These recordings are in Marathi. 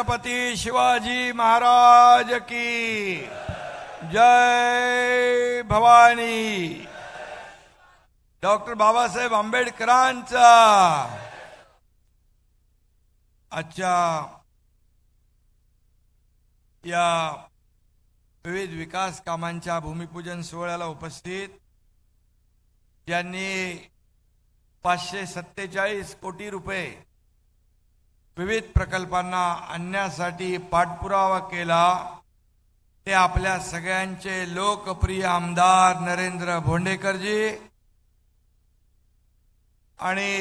छत्रपती शिवाजी महाराज की जय भवानी. डॉक्टर बाबासाहेब आंबेडकरांचा आजच्या या विविध विकास कामांच्या भूमिपूजन सोहळ्याला उपस्थित ज्यांनी 547 कोटी रुपये विविध प्रकल्पांना आणण्यासाठी पाठपुरावा केला ते आपल्या सगळ्यांचे लोकप्रिय आमदार नरेंद्र भोंडेकरजी आणि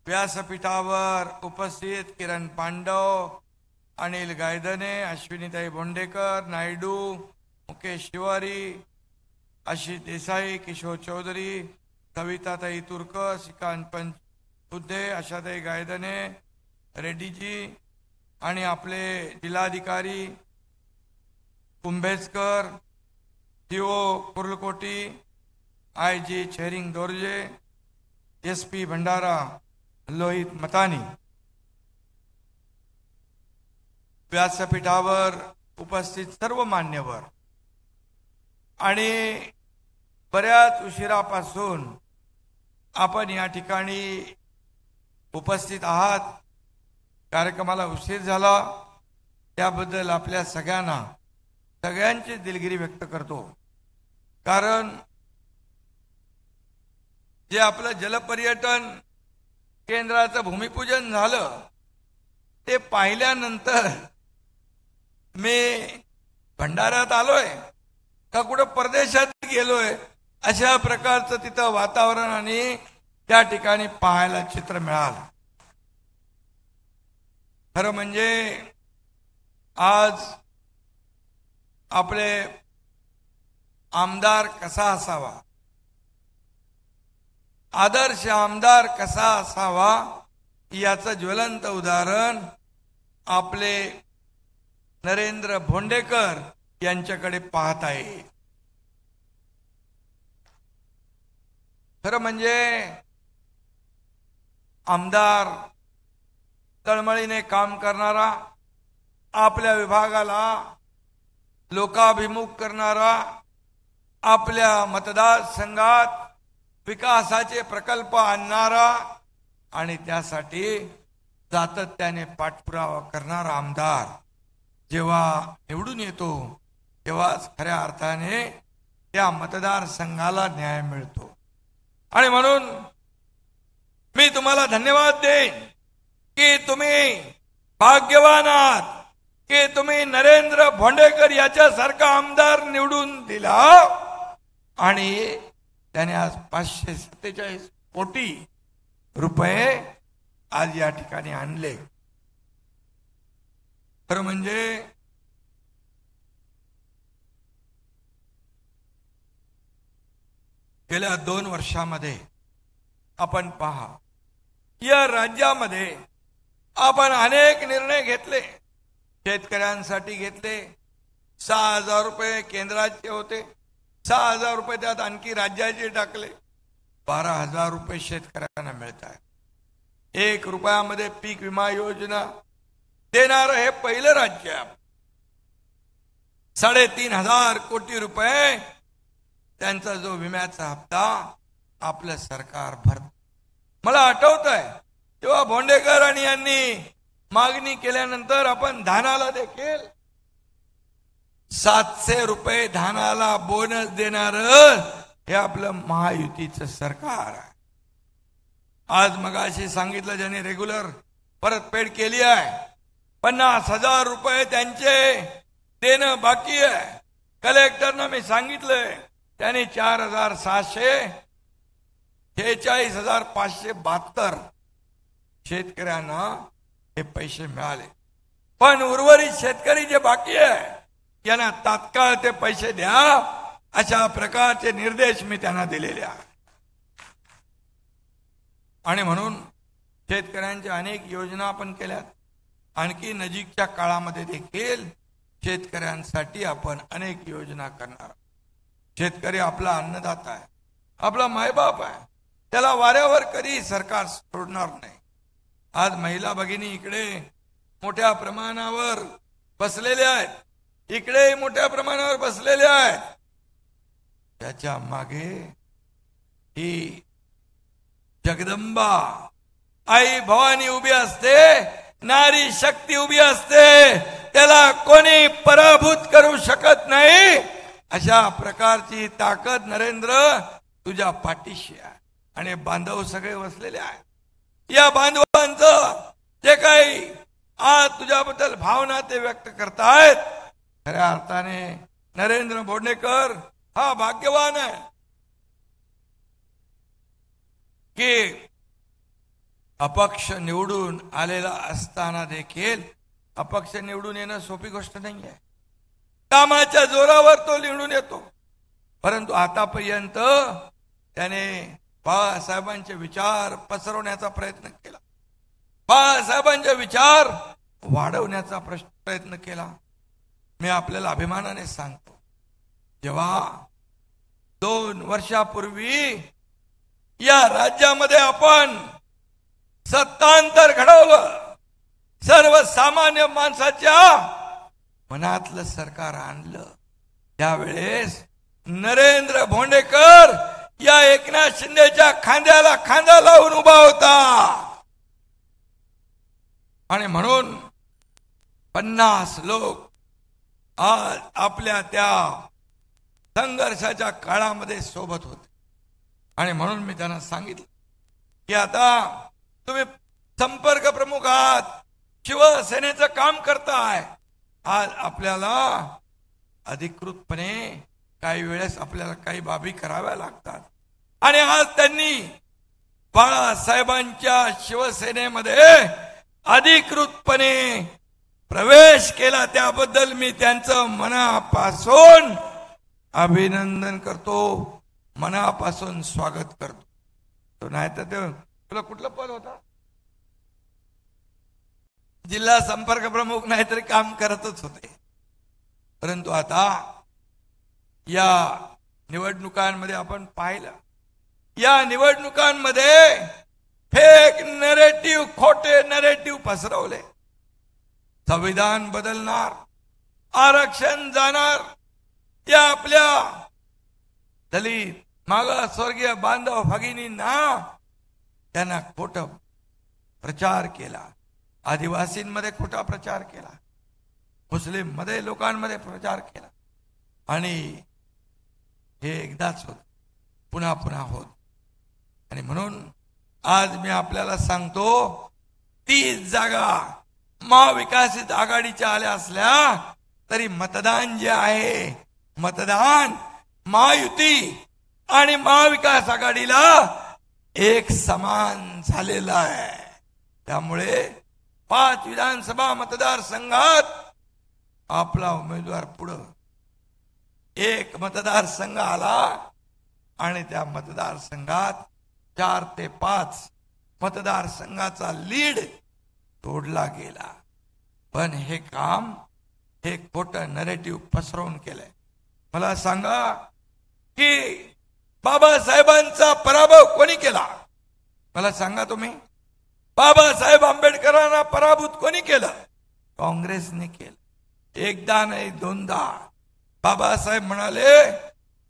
व्यासपीठावर उपस्थित किरण पांडव, अनिल गायधने, अश्विनीताई भोंडेकर, नायडू, मुकेश तिवारी, आशिष देसाई, किशोर चौधरी, कविताताई तुर्क, श्रीकांत पंचबुद्धे, आशाताई गायधने, रेड्डीजी आणि आपले जिल्हाधिकारी कुंभेजकर, जीओ कुर्लकोटी, IG Charing Dorje, SP Bhandara Lohit मतानी, व्यासपीठावर उपस्थित सर्व मान्यवर आणि बऱ्याच उशिरापासून आपण या ठिकाणी उपस्थित आहात. कार्यक्रमाला उशीर झाला त्याबद्दल आपल्या सगळ्यांची दिलगिरी व्यक्त करतो. कारण जे आपलं जलपर्यटन केंद्राचं भूमिपूजन झालं ते पाहिल्यानंतर मी भंडाऱ्यात आलोय का कुठं परदेशात गेलोय अशा प्रकारचं तिथं वातावरण आणि त्या ठिकाणी पाहायला चित्र मिळालं. खरं म्हणजे आज आपले आमदार कसा असावा, आदर्श आमदार कसा असावा याचं ज्वलंत उदाहरण आपले नरेंद्र भोंडेकर यांच्याकडे पाहत आहे. खरं म्हणजे आमदार तळमळीने काम करणारा, आपल्या विभागाला लोकाभिमुख करणारा, आपल्या मतदारसंघात विकासाचे प्रकल्प आणणारा आणि त्यासाठी सातत्याने पाठपुरावा करणारा आमदार जेव्हा निवडून येतो तेव्हाच खऱ्या अर्थाने त्या मतदारसंघाला न्याय मिळतो. आणि म्हणून मी तुम्हाला धन्यवाद देईन की तुम्ही भाग्यवान आहात की तुम्ही नरेंद्र भोंडेकर याच्यासारखा आमदार निवडून दिला आणि त्याने आज 547 कोटी रुपये आज या ठिकाणी आणले. खरं म्हणजे गेल्या 2 वर्षामध्ये आपण पहा या राज्यामध्ये आपण अनेक निर्णय घेतले. शेतकऱ्यांसाठी घेतले. 6,000 रुपये केंद्राचे होते, 6,000 रुपये त्यात आणखी राज्याचे टाकले, 12,000 रुपये शेतकऱ्यांना मिळत आहे. 1 रुपयामध्ये पीक विमा योजना देणारं हे पहिलं राज्य आहे. 3,500 कोटी रुपये त्यांचा जो विम्याचा हप्ता आपलं सरकार भरत. मला आठवत आहे तेव्हा भोंडेकर आणि यांनी मागणी केल्यानंतर आपण धानाला देखील 700 रुपये धानाला बोनस देणार हे आपलं महायुतीचं सरकार आहे. आज मगाशी सांगितलं ज्यांनी रेग्युलर परतफेड केली आहे 50,000 रुपये त्यांचे देणं बाकी आहे. कलेक्टरनं मी सांगितलंय त्यांनी 4,646,572 शेतकऱ्यांना हे पैसे मिळाले. पण उर्वरित शेतकरी जे बाकी आहे यांना तात्काळ ते पैसे द्या अशा प्रकारचे निर्देश मी त्यांना दिलेले आहेत. आणि म्हणून शेतकऱ्यांच्या अनेक योजना आपण केल्यात. आणखी नजीकच्या काळामध्ये देखील शेतकऱ्यांसाठी आपण अनेक योजना करणार. शेतकरी आपला अन्नदाता आहे, आपला मायबाप आहे, त्याला वाऱ्यावर कधी सरकार सोडणार नाही. आज महिला भगिनी इकडे मोठ्या प्रमाणावर बसलेले आहेत, इकडेही मोठ्या प्रमाणावर बसलेले आहेत. त्याच्या मागे ही जगदंबा आई भवानी उभी असते, नारी शक्ती उभी असते. त्याला कोणी पराभूत करू शकत नाही. अशा प्रकारची ताकद नरेंद्र तुझ्या पाठीशी आहे. आणि बांधव सगळे बसलेले आहेत. या बांधवांचं जे काही आज तुझ्याबद्दल भावना ते व्यक्त करतायत, खऱ्या अर्थाने नरेंद्र बोडणेकर हा भाग्यवान आहे की अपक्ष निवडून आलेला असताना देखील, अपक्ष निवडून येणं सोपी गोष्ट नाही आहे. कामाच्या जोरावर तो निवडून येतो. परंतु आतापर्यंत त्याने बाळासाहेबांचे विचार पसरवण्याचा प्रयत्न केला, बाळासाहेबांचे विचार वाढवण्याचा प्रयत्न केला. मी आपल्याला अभिमानाने सांगतो, जेव्हा 2 वर्षापूर्वी या राज्यामध्ये आपण सत्तांतर घडवलं, सर्वसामान्य माणसाच्या मनातलं सरकार आणलं, त्यावेळेस नरेंद्र भोंडेकर या एकनाथ शिंदेच्या खांद्याला खांदा लावून उभा होता. आणि म्हणून 50 लोक आज आपल्या त्या संघर्षाच्या काळामध्ये सोबत होते. आणि म्हणून मी त्यांना सांगितलं की आता तुम्ही संपर्क प्रमुख आहात, शिवसेनेचं काम करताय. आज आपल्याला अधिकृतपणे काही वेळेस आपल्याला काही बाबी कराव्या लागतात. आणि आज त्यांनी बाळासाहेबांच्या शिवसेनेमध्ये अधिकृतपणे प्रवेश केला. त्याबद्दल मी त्यांचं मनापासून अभिनंदन करतो, मनापासून स्वागत करतो. तो नाही तर ते तुला कुठलं पद होता? जिल्हा संपर्क प्रमुख, नाहीतरी काम करतच होते. परंतु आता या निवडणुकांमध्ये आपण पाहिलं, या निवडणुकांमध्ये फेक नरेटिव्ह, खोटे नरेटिव्ह पसरवले. संविधान बदलणार, आरक्षण जाणार, या आपल्या दलित मागासवर्गीय बांधव भगिनींना त्यांना खोटा प्रचार केला. आदिवासींमध्ये खोटा प्रचार केला, मुस्लिम मध्ये लोकांमध्ये प्रचार केला. आणि हे एकदाच होत, पुन्हा पुन्हा होत. आणि म्हणून आज मी आपल्याला सांगतो, 30 जागा महाविकासित आघाडीच्या आल्या असल्या तरी मतदान जे आहे, मतदान महायुती आणि महाविकास आघाडीला एक समान झालेलं आहे. त्यामुळे 5 विधानसभा मतदारसंघात आपला उमेदवार पुढं, एक मतदारसंघ आला आणि त्या मतदारसंघात 4 ते 5 मतदारसंघाचा लीड तोडला गेला. पण हे काम, हे खोटं नरेटिव्ह पसरवून केलंय. मला सांगा की बाबासाहेबांचा पराभव कोणी केला? मला सांगा तुम्ही. बाबासाहेब आंबेडकरांना पराभूत कोणी केलं? काँग्रेसने केलं. एकदा नाही, 2दा. बाबासाहेब म्हणाले,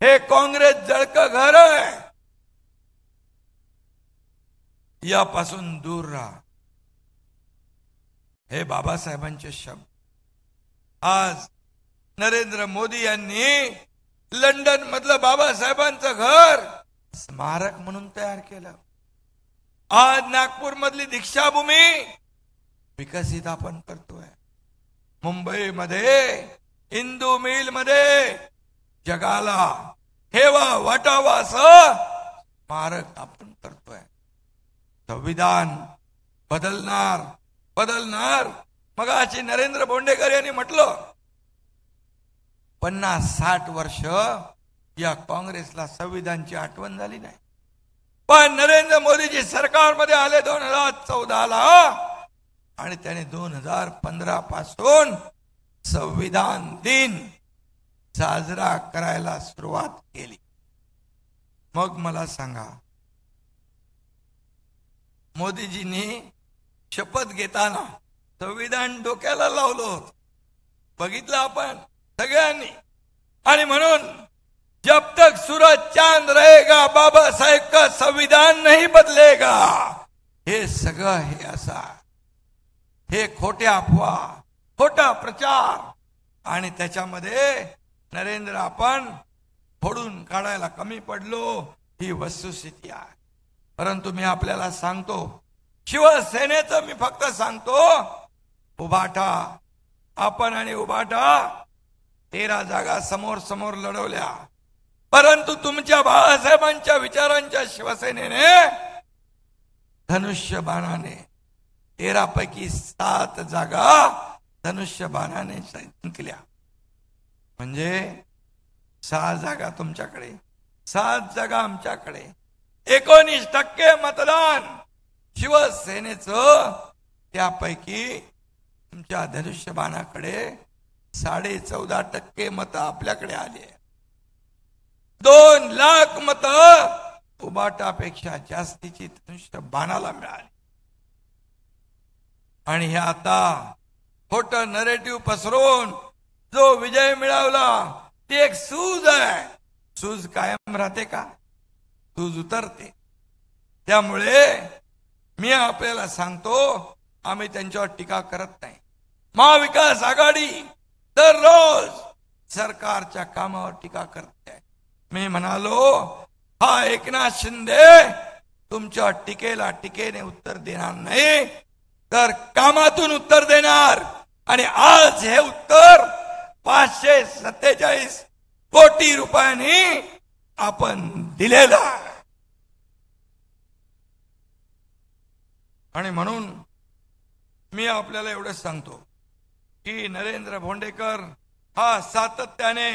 हे काँग्रेस जळकं घर आहे, यापासून दूर राहा. हे बाबासाहेबांचे शब्द. आज नरेंद्र मोदी यांनी लंडन मधलं बाबासाहेबांचं घर स्मारक म्हणून तयार केलं. आज नागपूर मधली दीक्षाभूमी विकसित आपण करतोय. मुंबईमध्ये हिंदू मिल मध्ये जगाला हेवा वाटावा असं स्मारक आपण करतोय. संविधान बदलणार, बदलणार. मगाशी नरेंद्र बोंडेकर यांनी म्हटलं, 50-60 वर्ष या काँग्रेसला संविधानची आठवण झाली नाही. पण नरेंद्र मोदीजी सरकारमध्ये आले 2014ला आणि त्याने 2015 पासून संविधान दिन साजरा करायला सुरुवात केली. मग मला सांगा, मोदीजींनी शपथ घेताना संविधान डोक्याला लावलं, बघितलं आपण सगळ्यांनी. आणि म्हणून जब तक सूरज चांद रहेगा बाबा साहेब का संविधान नहीं बदलेगा. हे सगळं हे असा, हे खोट्या अफवा, खोटा प्रचार, आणि त्याच्यामध्ये नरेंद्र आपण फोडून काढायला कमी पडलो, ही वस्तुस्थिती आहे. परंतु मी आपल्याला सांगतो, शिवसेनेचं मी फक्त सांगतो, उभाटा आपण आणि उभाटा 13 जागा समोर समोर लढवल्या. परंतु तुमच्या बाळासाहेबांच्या विचारांच्या शिवसेनेने धनुष्यबाणाने 13 पैकी 7 जागा धनुष्यबाणाने जिंकल्या. म्हणजे 6 जागा तुमच्याकडे, 7 जागा आमच्याकडे. 19% मतदान शिवसेनेचं, त्यापैकी तुमच्या धनुष्यबाणाकडे 14.5% मत आपल्याकडे आले. 2 लाख मत उबाटापेक्षा जास्तीची धनुष्यबाणाला मिळाली. आणि हे आता खोटं नरेटिव्ह पसरवून जो विजय मिळवला ती एक सूज आहे. सूज कायम राहते का? सूज उतरते. त्यामुळे मी आपल्याला सांगतो, आम्ही त्यांच्यावर टीका करत नाही. महाविकास आघाडी दररोज सरकारच्या कामावर टीका करते. मी म्हणालो, हा एकनाथ शिंदे तुमच्या टीकेला टीकेने उत्तर देणार नाही, तर कामातून उत्तर देणार. आणि आज हे उत्तर 547 कोटी रुपयांनी आपण दिलेलं आहे. आणि म्हणून मी आपल्याला एवढंच सांगतो की नरेंद्र भोंडेकर हा सातत्याने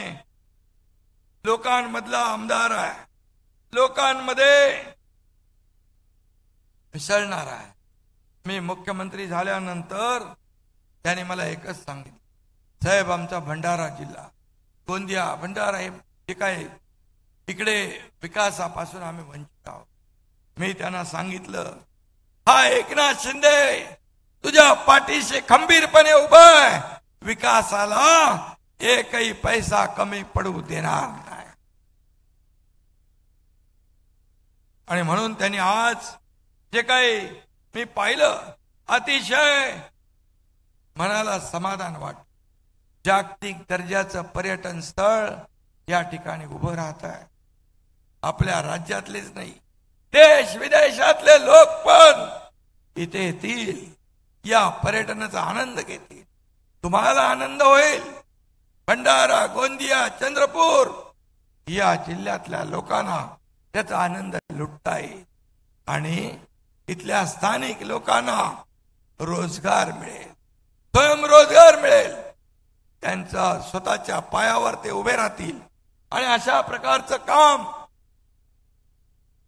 लोकांमधला आमदार आहे, लोकांमध्ये मिसळणार आहे. मी मुख्यमंत्री झाल्यानंतर त्याने मला एकच सांगितलं, साहेब आमचा भंडारा जिल्हा, गोंदिया भंडारा हे काय इकडे विकासापासून आम्ही वंचित आहोत. मी त्यांना सांगितलं, हा एकनाथ शिंदे तुझ्या पाठीशी खंबीरपणे उभा आहे, विकासाला एकही पैसा कमी पडू देणार नाही. आणि म्हणून त्यांनी आज जे काही मी पाहिलं, अतिशय मनाला समाधान वाटतं. जागतिक दर्जाचं पर्यटन स्थळ या ठिकाणी उभं राहत आहे. आपल्या राज्यातलेच नाही, देश विदेशातले लोक पण इथे येतील, या पर्यटनाचा आनंद घेतील. तुम्हाला आनंद होईल. भंडारा, गोंदिया, चंद्रपूर या जिल्ह्यातल्या लोकांना त्याचा आनंद लुटता येईल. आणि इथल्या स्थानिक लोकांना रोजगार मिळेल, स्वयंरोजगार मिळेल. त्यांचा स्वतःच्या पायावर ते उभे राहतील. आणि अशा प्रकारचं काम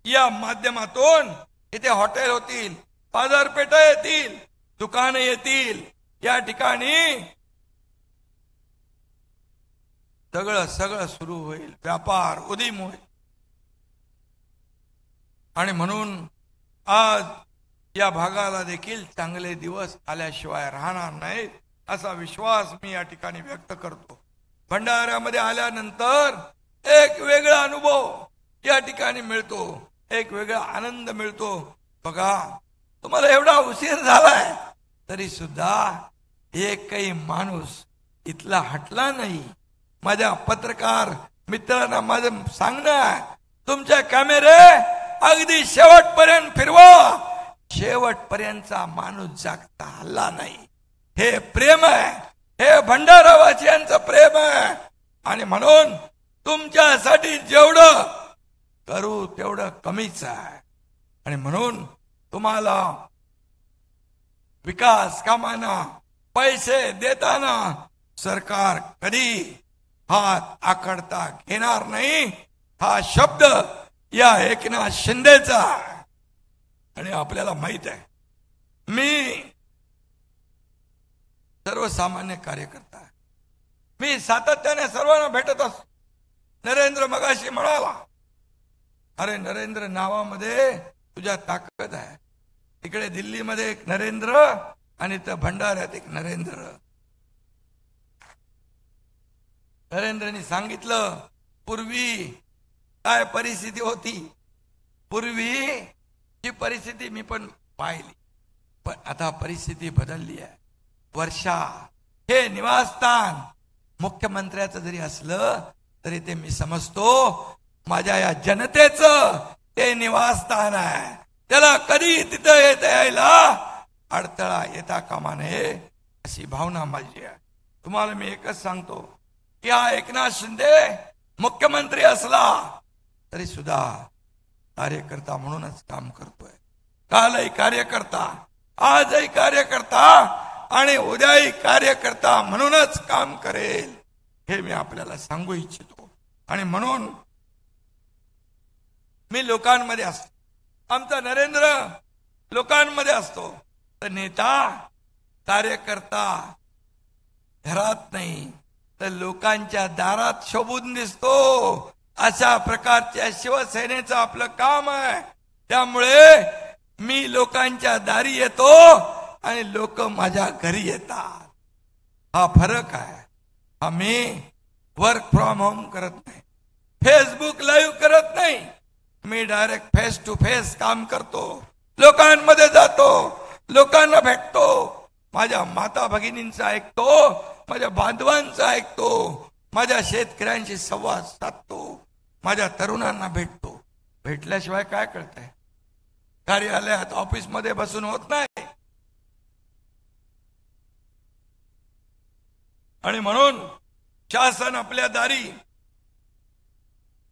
या माध्यमातून इथे हॉटेल होतील, बाजारपेठा येतील, दुकाने येतील. या ठिकाणी सगळं सुरू होईल, व्यापार उदीम होईल. आणि म्हणून आज या भागाला देखील चांगले दिवस आल्याशिवाय राहणार नाहीत असा विश्वास मी या ठिकाणी व्यक्त करतो. भंडाऱ्यामध्ये आल्यानंतर एक वेगळा अनुभव या ठिकाणी मिळतो, एक वेगळा आनंद मिळतो. बघा, तुम्हाला एवढा उशीर झालाय तरी सुद्धा एकही माणूस इथला हटला नाही. माझ्या पत्रकार मित्रांना माझं सांगणं आहे, तुमचे कॅमेरे अगदी शेवटपर्यंत फिरवा. शेवटपर्यंतचा माणूस जागता हल्ला नाही. हे प्रेम आहे, हे भंडारावासियांचं प्रेम आहे. आणि म्हणून तुमच्यासाठी जेवढं करू तेवढं कमीच आहे. आणि म्हणून तुम्हाला विकास कामांना पैसे देताना सरकार कधी हात आखडता घेणार नाही, हा शब्द या एकनाथ शिंदेचा. आणि आपल्याला माहित आहे, मी सर्वसामान्य कार्यकर्ता आहे. मी सातत्याने सर्वांना भेटत असतो. नरेंद्र मगाशी म्हणाला, अरे नरेंद्र नावामध्ये तुझ्या ताकद आहे. इकडे दिल्लीमध्ये एक नरेंद्र आणि त्या भंडाऱ्यात एक नरेंद्रनी सांगितलं पूर्वी काय परिस्थिती होती. पूर्वीची परिस्थिती मी पण पाहिली, पण आता परिस्थिती बदलली आहे. वर्षा हे निवासस्थान मुख्यमंत्र्याचं जरी असलं तरी ते मी समजतो माझ्या या जनतेचं ते निवासस्थान आहे. त्याला कधी तिथं यायला अडथळा येता कामा नये अशी भावना माझी आहे. तुम्हाला मी एकच सांगतो की हा एकनाथ शिंदे मुख्यमंत्री असला तरी सुद्धा कार्यकर्ता म्हणूनच काम करतोय. कालही कार्यकर्ता, आजही कार्यकर्ता आणि उद्याही कार्यकर्ता म्हणूनच काम करेल हे मी आपल्याला सांगू इच्छितो. आणि म्हणून मी लोकांमध्ये असतो, आमचा नरेंद्र लोकांमध्ये असतो. तर नेता कार्यकर्ता घरात नाही तर लोकांच्या दारात शोभून दिसतो. अशा प्रकारच्या शिवसेनेचं आपलं काम आहे. त्यामुळे मी लोकांच्या दारी येतो आणि लोक माझ्या घरी येतात. हा फरक आहे. आम्ही वर्क फ्रॉम होम करत नाही, फेसबुक लाईव्ह करत नाही. मी डायरेक्ट फेस टू फेस काम करतो, लोकांमध्ये जातो, लोकांना भेटतो, माझ्या माता भगिनींचा ऐकतो, माझ्या बांधवांचा ऐकतो, माझ्या शेतकऱ्यांशी संवाद साधतो, माझ्या तरुणांना भेटतो. भेटल्याशिवाय काय कळतंय? कार्यालयात ऑफिसमध्ये बसून होत नाही. आणि म्हणून शासन आपल्या दारी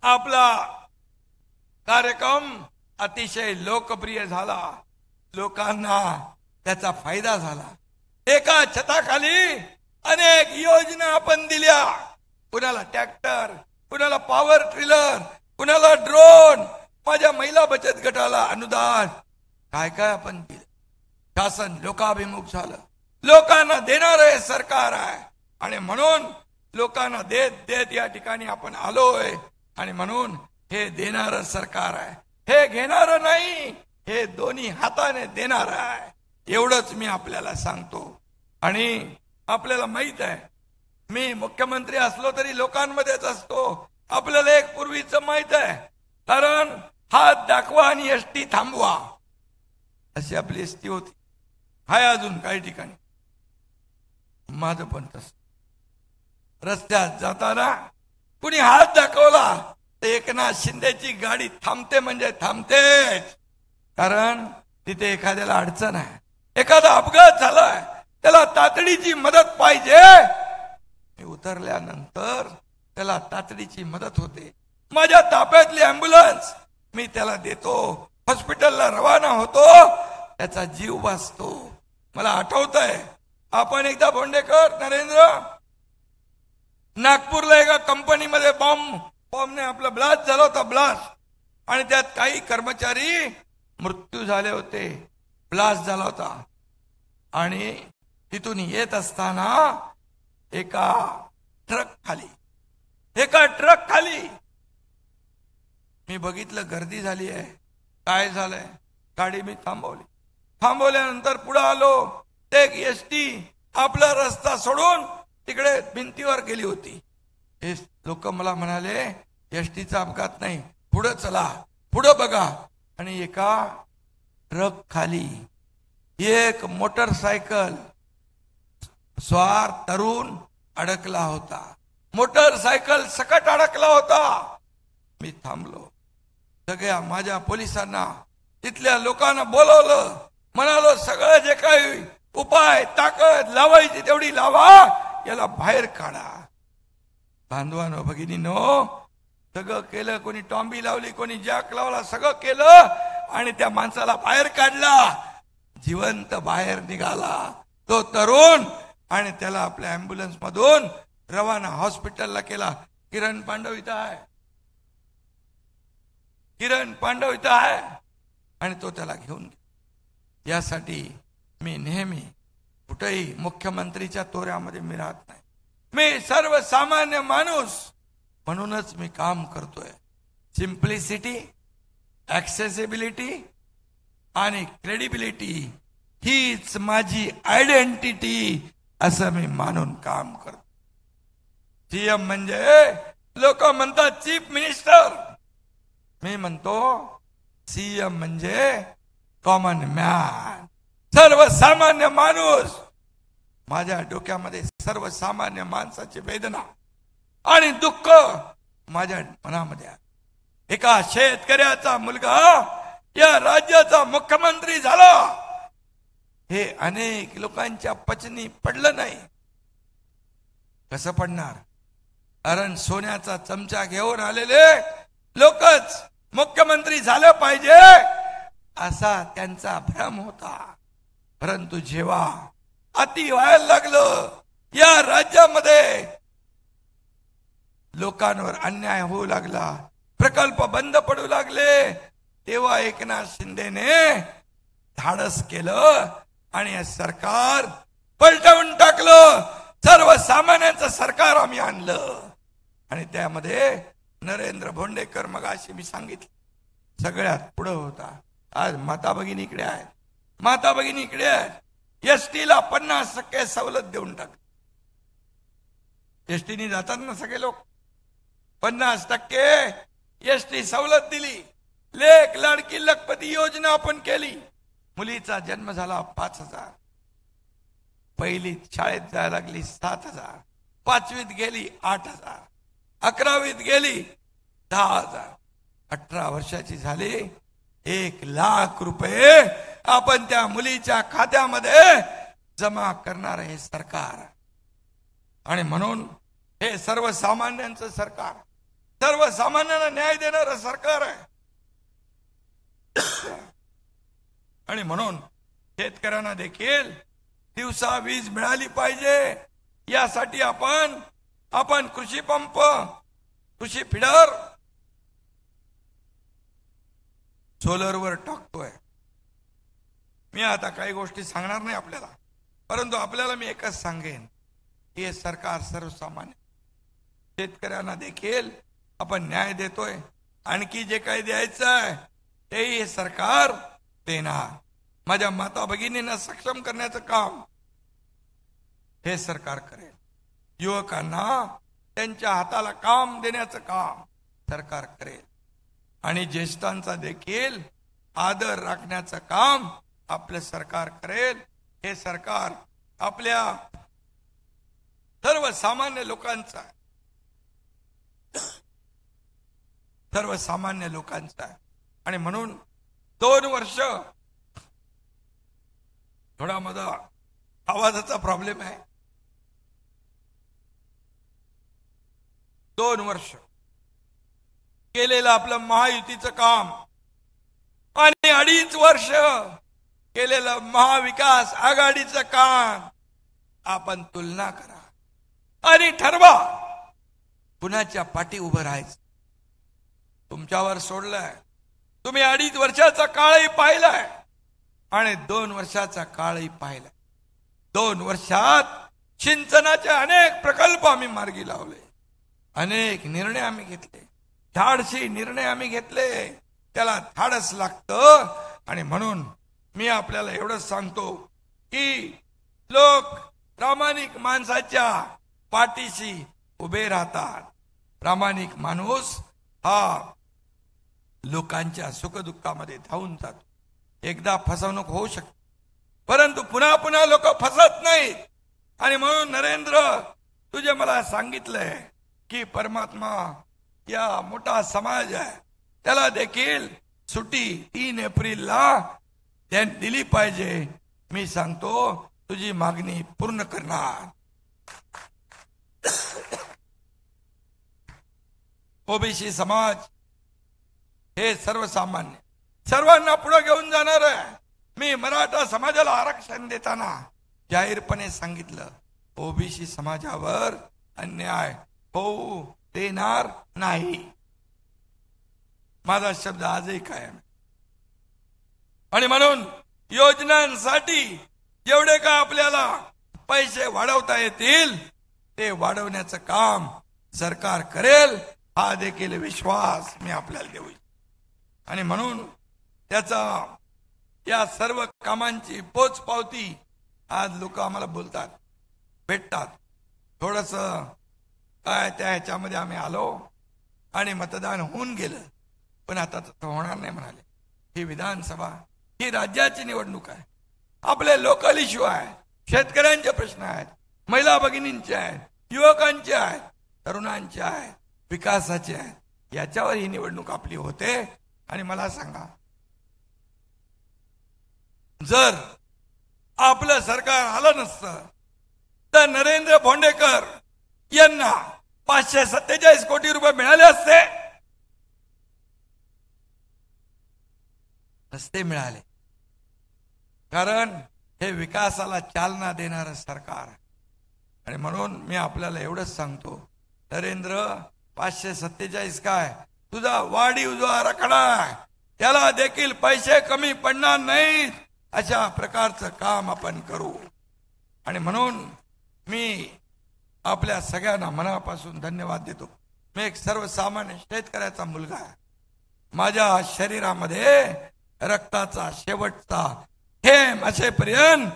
आपला कार्यक्रम अतिशय लोकप्रिय झाला, लोकांना त्याचा फायदा झाला. एका छताखाली अनेक योजना आपण दिल्या. कुणाला ट्रॅक्टर, कुणाला पॉवर ट्रिलर, कुणाला ड्रोन, माझ्या महिला बचत गटाला अनुदान, काय काय आपण दिलं. शासन लोकाभिमुख झालं, लोकांना देणारं हे सरकार आहे. आणि म्हणून लोकांना देत देत या ठिकाणी आपण आलोय. आणि म्हणून हे देणारं सरकार आहे, हे घेणारं नाही, हे दोन्ही हाताने देणारं आहे. एवढंच मी आपल्याला सांगतो. आणि आपल्याला माहित आहे मी मुख्यमंत्री असलो तरी लोकांमध्येच असतो. आपल्याला एक पूर्वीचं माहित आहे, कारण हात दाखवा आणि एसटी थांबवा अशी आपली एसटी होती. हाय अजून काही ठिकाणी. माझं पण तसं. रस्त्यात जाताना कुणी हात दाखवला तर एकनाथ शिंदेची गाडी थांबते म्हणजे थांबतेच. कारण तिथे एखाद्याला अडचण आहे, एखादा अपघात झालाय, त्याला तातडीची मदत पाहिजे. उतरल्यानंतर त्याला तातडीची मदत होते. माझ्या ताफ्यातली अँब्युलन्स मी त्याला देतो, हॉस्पिटलला रवाना होतो, त्याचा जीव वाचतो. मला आठवत आहे आपण एकदा भोंडेकर नरेंद्र नागपूरला एका कंपनीमध्ये बॉम्बने आपला ब्लास्ट झाला होता, ब्लास्ट. आणि त्यात काही कर्मचारी मृत्यू झाले होते. ब्लास्ट झाला होता आणि तिथून येत असताना एका ट्रक खाली मी बघितलं गर्दी झाली आहे. काय झालंय? गाडी मी थांबवल्यानंतर पुढे आलो. एक एसटी आपला रस्ता सोडून तिकडे भिंतीवर गेली होती. हे लोक मला म्हणाले एसटीचा अपघात नाही, पुढे चला, पुढे बघा. आणि एका ट्रक खाली एक मोटरसायकल स्वार तरुण अडकला होता. मोटरसायकल सकट अडकला होता. मी थांबलो. सगळ्या माझ्या पोलिसांना, तिथल्या लोकांना बोलवलं. म्हणालो सगळं जे काही उपाय ताकद लावायची तेवढी लावा, याला बाहेर काढा. बांधवांनो भगिनींनो, सगळं केलं. कोणी टॉम्बी लावली, कोणी जॅक लावला, सगळं केलं आणि त्या माणसाला बाहेर काढला. जिवंत बाहेर निघाला तो तरुण आणि त्याला आपल्या अँब्युलन्स मधून रवाना हॉस्पिटलला केला. किरण पांडव इथं आहे, किरण पांडव इथं आहे. आणि तो त्याला घेऊन गेला. यासाठी मी नेहमी कुठेही मुख्यमंत्रीच्या तोऱ्यामध्ये मी राहत नाही. मी सर्वसामान्य माणूस म्हणूनच मी काम करतोय. सिम्प्लिसिटी, ऍक्सेसिबिलिटी आणि क्रेडिबिलिटी हीच माझी आयडेंटिटी असं मी मानून काम करतो. सीएम म्हणजे लोक म्हणतात चीफ मिनिस्टर, मी म्हणतो सीएम म्हणजे कॉमन मॅन, सर्वसामान्य माणूस. माझ्या डोक्यामध्ये सर्वसामान्य माणसाची वेदना आणि दुःख माझ्या मनामध्ये आहे. एका शेतकऱ्याचा मुलगा या राज्याचा मुख्यमंत्री झाला, हे अनेक लोकांच्या पचनी पडलं नाही. कसं पडणार? कारण सोन्याचा चमचा घेऊन आलेले लोकच मुख्यमंत्री झालं पाहिजे असा त्यांचा भ्रम होता. परंतु जेव्हा अति व्हायला लागलं, या राज्यामध्ये लोकांवर अन्याय होऊ लागला, प्रकल्प बंद पडू लागले, तेव्हा एकनाथ शिंदेने धाडस केलं आणि हे सरकार पलटवून टाकलं. सर्वसामान्यांचं सरकार आम्ही आणलं आणि त्यामध्ये नरेंद्र भोंडेकर मगाशी मी सांगितलं सगळ्यात पुढे होता. आज माता भगिनी इकडे आहेत, माता भगिनी इकडे आहेत. एसटीला 50% सवलत देऊन टाक. एसटीने जातात ना सगळे लोक, 50% एसटी सवलत दिली. लेक लाडकी लखपती योजना आपण केली. मुलीचा जन्म झाला 5,000, पहिलीत शाळेत जायला लागली 7,000, 5वीत गेली 8,000, 11वीत गेली 10,000, 18 वर्षाची झाली 1,00,000 रुपये आपण त्या मुलीच्या खात्यामध्ये जमा करणार हे सरकार. आणि म्हणून हे सर्वसामान्यांचं सरकार, सर्वसामान्यांना न्याय देणारं सरकार आहे. आणि म्हणून शेतकऱ्यांना देखील दिवसा वीज मिळाली पाहिजे, यासाठी आपण कृषी पंप, कृषी फिडर सोलरवर टाकतोय. मी आता काही गोष्टी सांगणार नाही आपल्याला, परंतु आपल्याला मी एकच सांगेन की हे सरकार सर्वसामान्य शेतकऱ्यांना देखील आपण न्याय देतोय. आणखी जे काही द्यायचं आहे तेही हे सरकार देणार. माझ्या माता भगिनींना सक्षम करण्याचं काम हे सरकार करेल. युवकांना त्यांच्या हाताला काम देण्याचं काम सरकार करेल. आणि ज्येष्ठांचा देखील आदर राखण्याचं काम आपलं सरकार करेल. हे सरकार आपल्या सर्वसामान्य लोकांचं आहे, सर्वसामान्य लोकांचं आहे. आणि म्हणून 2 वर्ष, थोडा माझा आवाजाचा प्रॉब्लेम आहे, 2 वर्ष केलेलं आपलं महायुतीचं काम आणि 2.5 वर्ष केलेलं महाविकास आघाडीचं काम आपण तुलना करा आणि ठरवा कुणाच्या पाठी उभं राहायचं. तुमच्यावर सोडलंय. तुम्ही 2.5 वर्षाचा काळही पाहिलाय आणि 2 वर्षाचा काळही पाहिलाय. 2 वर्षात सिंचनाचे अनेक प्रकल्प आम्ही मार्गी लावले, अनेक निर्णय आम्ही घेतले, धाडसी निर्णय आम्ही घेतले. त्याला धाडस लागतं. आणि म्हणून मी आपल्याला एवढंच सांगतो की लोक प्रामाणिक माणसाच्या पाठीशी उभे राहतात. प्रामाणिक माणूस हा लोकांच्या सुखदुःखामध्ये धावून जातो. एकदा फसवणूक होऊ शकते, परंतु पुन्हा पुन्हा लोक फसत नाहीत. आणि म्हणून नरेंद्र, तुझे मला सांगितलंय की परमात्मा या मोठा समाज आहे, त्याला देखील सुट्टी 3 एप्रिलला दिली पाहिजे. मी सांगतो तुझी मागणी पूर्ण करणार. ओबीसी समाज हे सर्वसामान्य सर्वांना पुढे घेऊन जाणार आहे. मी मराठा समाजाला आरक्षण देताना जाहीरपणे सांगितलं, ओबीसी समाजावर अन्याय होऊ देणार नाही. माझा शब्द आजही कायम. आणि म्हणून योजनांसाठी जेवढे का आपल्याला पैसे वाढवता येतील ते वाढवण्याचं काम सरकार करेल, हा देखील विश्वास मी आपल्याला देऊ. आणि म्हणून त्याचा या सर्व कामांची पोचपावती आज लोक आम्हाला बोलतात, भेटतात. थोडस काय त्या ह्याच्यामध्ये आम्ही आलो आणि मतदान होऊन गेलं, पण आता तर होणार नाही म्हणाले. ही विधानसभा, ही राज्याची निवडणूक आहे. आपले लोकल इश्यू आहे, शेतकऱ्यांचे प्रश्न आहेत, महिला भगिनींचे आहेत, युवकांचे आहेत, तरुणांचे आहेत, विकासाचे आहेत. याच्यावर ही निवडणूक आपली होते. आणि मला सांगा, जर आपलं सरकार आलं नसतं तर नरेंद्र भोंडेकर यांना 547 कोटी रुपये मिळाले असते? नसते मिळाले. कारण हे विकासाला चालना देणारं सरकार. आणि म्हणून मी आपल्याला एवढंच सांगतो, नरेंद्र, 547 काय तुझा वाढीव जो आराखडा आहे त्याला देखील पैसे कमी पडणार नाहीत, अशा प्रकारचं काम आपण करू. आणि म्हणून मी आपल्या सगळ्यांना मनापासून धन्यवाद देतो. मी एक सर्वसामान्य शेतकऱ्याचा मुलगा आहे. माझ्या शरीरामध्ये रक्ताचा शेवटचा थेंब असेपर्यंत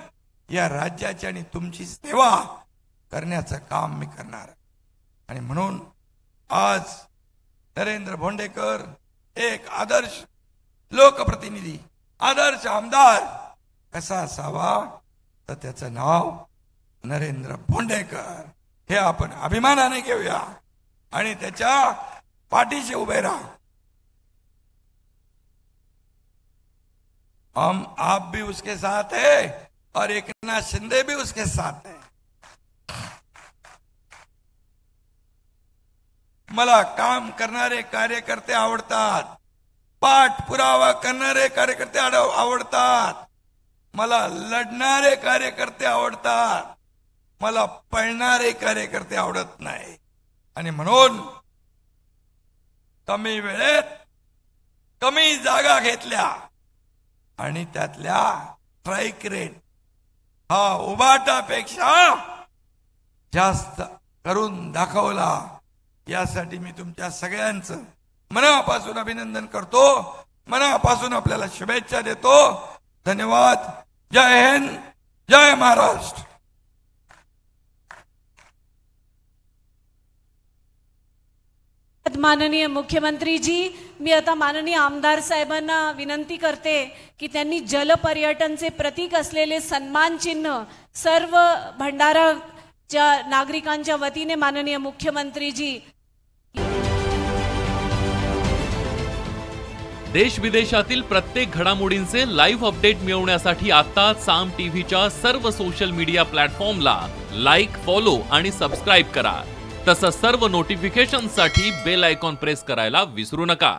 या राज्याची आणि तुमची सेवा करण्याचं काम मी करणार. आणि म्हणून आज नरेंद्र भोंडेकर एक आदर्श लोकप्रतिनिधी, आदर्श आमदार कसा असावा, तर त्याचं नाव नरेंद्र भोंडेकर हे आपण अभिमानाने घेऊया आणि त्याच्या पाठीशी उभे राहा. हम आप भी उसके साथ है और एकनाथ शिंदे भी उसके साथ है. मला काम करणारे कार्यकर्ते आवडतात, पाठपुरावा करणारे कार्यकर्ते आवडतात, मला लढणारे कार्यकर्ते आवडतात, मला पळणारे कार्यकर्ते आवडत नाही. आणि म्हणून कमी वेळेत कमी जागा घेतल्या आणि त्यातल्या स्ट्राईक रेट हा उबाटापेक्षा जास्त करून दाखवला. यासाठी मी तुमच्या सगळ्यांचं मनापासून अभिनंदन करतो, मनापासून आपल्याला शुभेच्छा देतो. धन्यवाद. जय हिंद, जय महाराष्ट्र. माननीय मुख्यमंत्रीजी, मी आता माननीय आमदार साहेबांना विनंती करते की त्यांनी जलपर्यटनचे प्रतीक असलेले सन्मान चिन्ह सर्व भंडाराच्या नागरिकांच्या वतीने माननीय मुख्यमंत्रीजी. देश विदेशातील प्रत्येक घडामोडींचे लाईव्ह अपडेट मिळवण्यासाठी आता साम टीव्हीच्या सर्व सोशल मीडिया प्लॅटफॉर्मला लाईक, फॉलो आणि सबस्क्राईब करा. तसंच सर्व नोटिफिकेशनसाठी बेल आयकॉन प्रेस करायला विसरू नका.